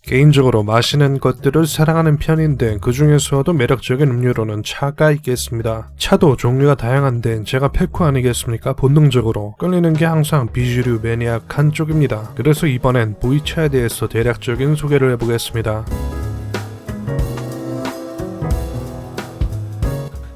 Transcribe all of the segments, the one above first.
개인적으로 마시는 것들을 사랑하는 편인데 그 중에서도 매력적인 음료로는 차가 있겠습니다. 차도 종류가 다양한데 제가 펠코 아니겠습니까? 본능적으로 끌리는 게 항상 비주류 매니악한 쪽입니다. 그래서 이번엔 보이차에 대해서 대략적인 소개를 해보겠습니다.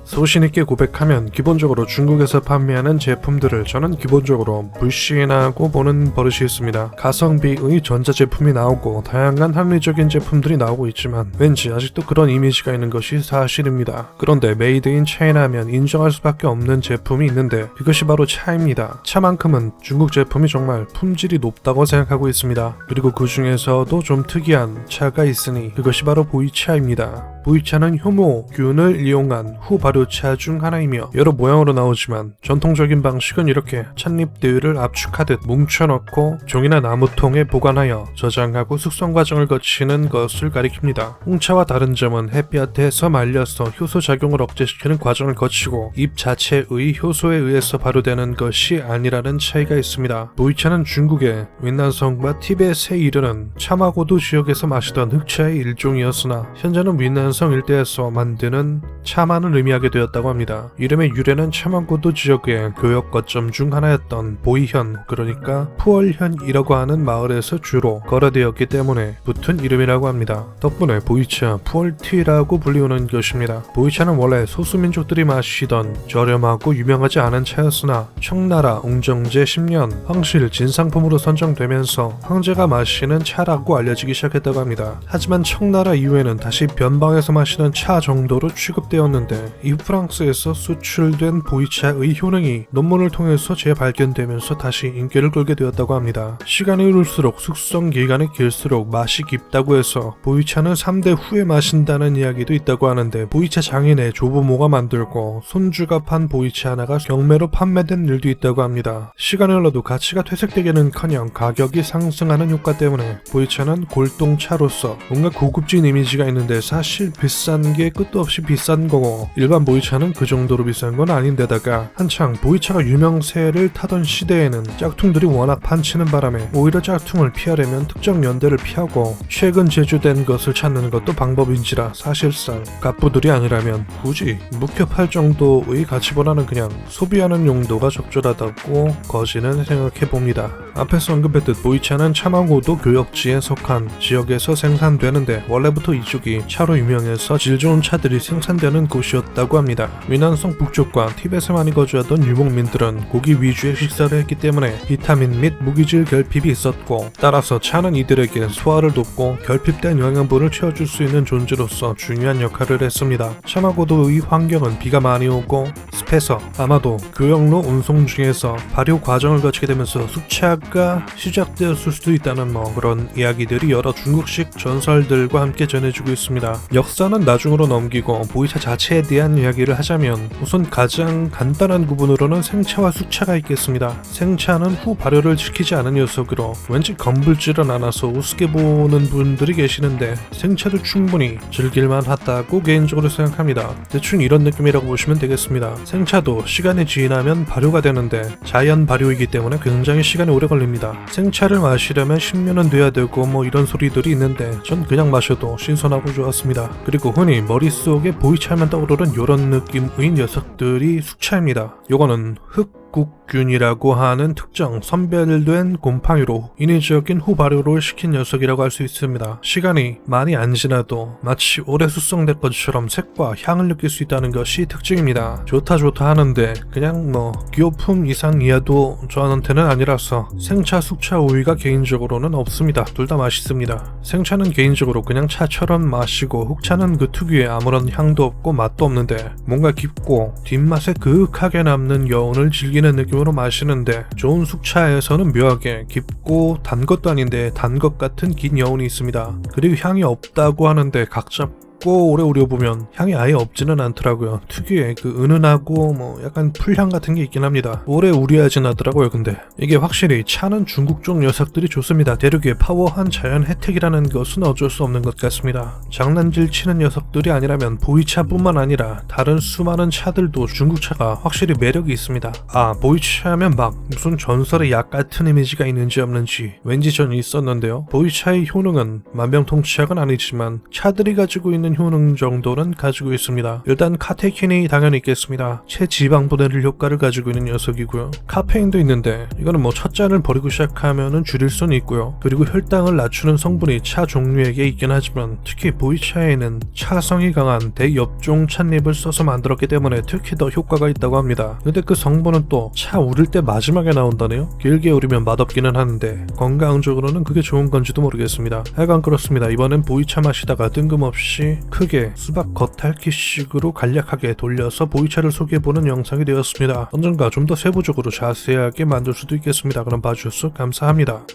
소신있게 고백하면 기본적으로 중국에서 판매하는 제품들을 저는 기본적으로 불신하고 보는 버릇이 있습니다. 가성비의 전자제품이 나오고 다양한 합리적인 제품들이 나오고 있지만 왠지 아직도 그런 이미지가 있는 것이 사실입니다. 그런데 메이드 인 차이나 하면 인정할 수밖에 없는 제품이 있는데 그것이 바로 차입니다. 차만큼은 중국 제품이 정말 품질이 높다고 생각하고 있습니다. 그리고 그 중에서도 좀 특이한 차가 있으니 그것이 바로 보이차입니다. 보이차는 효모균을 이용한 후발효차 중 하나이며 여러 모양으로 나오지만 전통적인 방식은 이렇게 찻잎들을 압축하듯 뭉쳐넣고 종이나 나무통에 보관하여 저장하고 숙성 과정을 거치는 것을 가리킵니다. 홍차와 다른 점은 햇볕에서 말려서 효소 작용을 억제시키는 과정을 거치고 잎 자체의 효소에 의해서 발효되는 것이 아니라는 차이가 있습니다. 보이차는 중국의 윈난성과 티벳에 이르는 차마고도 지역에서 마시던 흑차의 일종이었으나 현재는 윈난성 일대에서 만드는 차만을 의미하게 되었다고 합니다. 이름의 유래는 차마고도 지역의 교역 거점 중 하나였던 보이현, 그러니까 푸얼현이라고 하는 마을에서 주로 거래되었기 때문에 붙은 이름이라고 합니다. 덕분에 보이차, 푸얼티라고 불리우는 것입니다. 보이차는 원래 소수민족들이 마시던 저렴하고 유명하지 않은 차였으나 청나라 웅정제 10년 황실 진상품으로 선정되면서 황제가 마시는 차라고 알려지기 시작했다고 합니다. 하지만 청나라 이후에는 다시 변방에서 마시는 차 정도로 취급되었는데 이후 프랑스에서 수출된 보이차의 효능이 논문을 통해서 재발견되면서 다시 인기를 끌게 되었다고 합니다. 시간이 흐를수록 숙성 기간이 길수록 맛이 깊다고 해서 보이차는 3대 후에 마신다는 이야기도 있다고 하는데 보이차 장인의 조부모가 만들고 손주가 판 보이차 하나가 경매로 판매된 일도 있다고 합니다. 시간이 흘러도 가치가 퇴색되기는커녕 가격이 상승하는 효과 때문에 보이차는 골동차로서 뭔가 고급진 이미지가 있는데 사실 비싼 게 끝도 없이 비싼 거고 일반 보이차는 그 정도로 비싼 건 아닌데다가 한창 보이차가 유명세를 타던 시대에는 짝퉁들이 워낙 판치는 바람에 오히려 짝퉁을 피하려면 특정 연대를 피하고 최근 제조된 것을 찾는 것도 방법인지라 사실상 갑부들이 아니라면 굳이 묵혀팔 정도의 가치보다는 그냥 소비하는 용도가 적절하다고 거지는 생각해봅니다. 앞에서 언급했듯 보이차는 차마고도 교역지에 속한 지역에서 생산되는데 원래부터 이쪽이 차로 유명해서 질 좋은 차들이 생산되는 곳이었다고 합니다. 위난성 북쪽과 티벳에 많이 거주하던 유목민들은 고기 위주의 식사를 했기 때문에 비타민 및 무기질 결핍이 있었고 따라서 차는 이들에게 소화를 돕고 결핍된 영양분을 채워줄 수 있는 존재로서 중요한 역할을 했습니다. 차마고도의 환경은 비가 많이 오고 습해서 아마도 교역로 운송 중에서 발효 과정을 거치게 되면서 숙차가 시작되었을 수도 있다는 그런 이야기들이 여러 중국식 전설들과 함께 전해지고 있습니다. 역사는 나중으로 넘기고 보이차 자체에 대한 이야기를 하자면 우선 가장 간단한 구분으로는 생차와 숙차가 있겠습니다. 생차는 후 발효를 시키지 않은 녀석으로 왠지 검불지는 않아서 우습게 보는 분들이 계시는데 생차도 충분히 즐길만 하다고 개인적으로 생각합니다. 대충 이런 느낌이라고 보시면 되겠습니다. 생차도 시간이 지나면 발효가 되는데 자연 발효이기 때문에 굉장히 시간이 오래 걸립니다. 생차를 마시려면 10년은 돼야 되고 이런 소리들이 있는데 전 그냥 마셔도 신선하고 좋았습니다. 그리고 흔히 머릿속에 보이차만 떠오르는 이런 느낌의 녀석들이 숙차입니다. 요거는 흑국균이라고 하는 특정 선별된 곰팡이로 인위적인 후발효를 시킨 녀석이라고 할 수 있습니다. 시간이 많이 안 지나도 마치 오래 숙성된 것처럼 색과 향을 느낄 수 있다는 것이 특징입니다. 좋다 하는데 그냥 기호품 이상 이하도 저한테는 아니라서 생차, 숙차 우위가 개인적으로는 없습니다. 둘 다 맛있습니다. 생차는 개인적으로 그냥 차처럼 마시고 흑차는 그 특유의 아무런 향도 없고 맛도 없는데 뭔가 깊고 뒷맛에 그윽하게 남는 여운을 즐기는 느낌으로 마시는데 좋은 숙차에서는 묘하게 깊고 단 것도 아닌데 단 것 같은 긴 여운이 있습니다. 그리고 향이 없다고 하는데 각 잡고 먹고 오래 우려보면 향이 아예 없지는 않더라고요. 특유의 그 은은하고 뭐 약간 풀향 같은 게 있긴 합니다. 오래 우려하진 않더라고요. 근데 이게 확실히 차는 중국 쪽 녀석들이 좋습니다. 대륙의 파워한 자연 혜택이라는 것은 어쩔 수 없는 것 같습니다. 장난질 치는 녀석들이 아니라면 보이차뿐만 아니라 다른 수많은 차들도 중국 차가 확실히 매력이 있습니다. 아, 보이차 하면 막 무슨 전설의 약 같은 이미지가 있는지 없는지 왠지 전 있었는데요. 보이차의 효능은 만병통치약은 아니지만 차들이 가지고 있는 효능 정도는 가지고 있습니다. 일단 카테킨이 당연히 있겠습니다. 체지방 분해를 효과를 가지고 있는 녀석이고요. 카페인도 있는데 이거는 뭐 첫 잔을 버리고 시작하면은 줄일 수는 있고요. 그리고 혈당을 낮추는 성분이 차 종류에게 있긴 하지만 특히 보이차에는 차성이 강한 대엽종 찻잎을 써서 만들었기 때문에 특히 더 효과가 있다고 합니다. 근데 그 성분은 또 차 우릴 때 마지막에 나온다네요. 길게 우리면 맛없기는 하는데 건강적으로는 그게 좋은 건지도 모르겠습니다. 하여간 그렇습니다. 이번엔 보이차 마시다가 뜬금없이 크게 수박 겉핥기식으로 간략하게 돌려서 보이차를 소개해보는 영상이 되었습니다. 언젠가 좀 더 세부적으로 자세하게 만들 수도 있겠습니다. 그럼 봐주셔서 감사합니다.